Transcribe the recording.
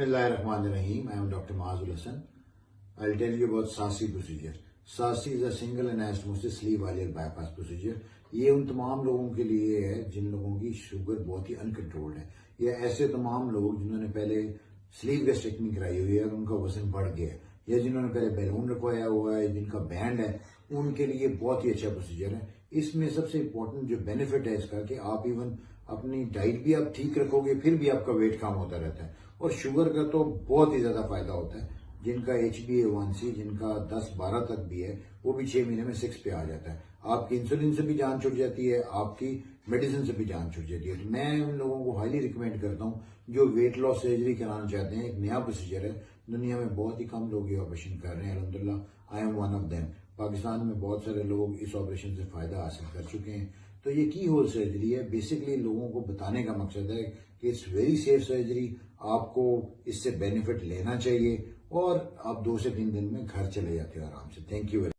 Bismillahirrahmanirrahim. I am Dr. Mahazul Hassan. I'll tell you about SASI procedure. SASI is a single anastomosis sleeve valvular bypass procedure. یہ ان تمام لوگوں کے لیے ہے جن لوگوں کی شوگر بہت ہی انکنٹرولڈ ہے، یا ایسے تمام لوگ جنہوں نے پہلے سلیو گیسٹریکٹمی کرائی ہوئی ہے اور ان کا وزن بڑھ گیا ہے، یا جنہوں نے پہلے بیلون رکھوایا ہوا ہے، جن کا بینڈ ہے، ان کے لیے بہت ہی اچھا پروسیجر ہے۔ اس میں سب سے امپورٹنٹ جو بینیفٹ ہے اس کا کہ آپ ایون اپنی ڈائٹ بھی آپ ٹھیک رکھو گے، پھر بھی آپ کا ویٹ کم ہوتا رہتا ہے، اور شوگر کا تو بہت ہی زیادہ فائدہ ہوتا ہے۔ جن کا HbA1c جن کا 10-12 تک بھی ہے وہ بھی 6 مہینے میں 6 پہ آ جاتا ہے۔ آپ کی انسولین سے بھی جان چھوٹ جاتی ہے، آپ کی میڈیسن سے بھی جان چھوٹ جاتی ہے۔ تو میں ان لوگوں کو ہائیلی ریکمینڈ کرتا ہوں جو ویٹ لاس سرجری کرانا چاہتے ہیں۔ ایک نیا پروسیجر ہے، دنیا میں بہت ہی کم لوگ یہ آپریشن کر رہے ہیں، الحمدللہ I am one of them. Pakistan میں بہت سارے لوگ اس آپریشن سے فائدہ حاصل کر چکے ہیں۔ تو یہ کی ہول سرجری ہے، بیسکلی لوگوں کو بتانے کا مقصد ہے کہ اٹس ویری سیف سرجری، آپ کو اس سے بینیفٹ لینا چاہیے، اور آپ 2 سے 3 دن میں گھر چلے جاتے ہیں آرام سے۔ Thank you.